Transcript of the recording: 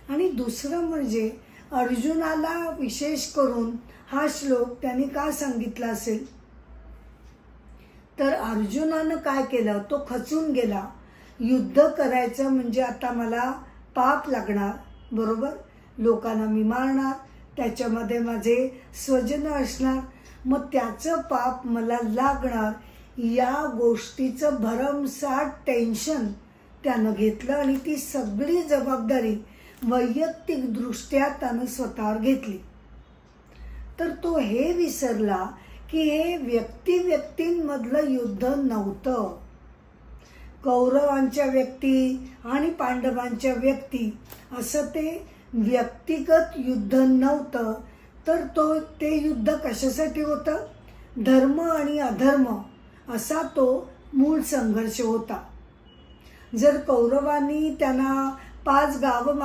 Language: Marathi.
आणि दुसरं म्हणजे अर्जुनाला विशेष करून हा श्लोक त्यांनी का सांगितला असेल, तर अर्जुनानं काय केलं, तो खचून गेला. युद्ध करायचं म्हणजे आता मला पाप लागणार, बरोबर, लोकांना मी मारणार, त्याच्यामध्ये माझे स्वजन असणार, मग त्याचं पाप मला लागणार, या गोष्टीचं भरमसाठ टेन्शन त्यानं घेतलं आणि ती सगळी जबाबदारी वैयक्तिकदृष्ट्या त्यानं स्वतःवर घेतली. तर तो हे विसरला की हे व्यक्तिमधलं युद्ध नव्हतं. कौरवांच्या व्यक्ती आणि पांडवांच्या व्यक्ती असं ते व्यक्तिगत युद्ध नव्हतं. तर ते युद्ध कशासाठी होतं, धर्म आणि अधर्म असा तो मूळ संघर्ष होता. जर कौरवांनी त्यांना 5 गावं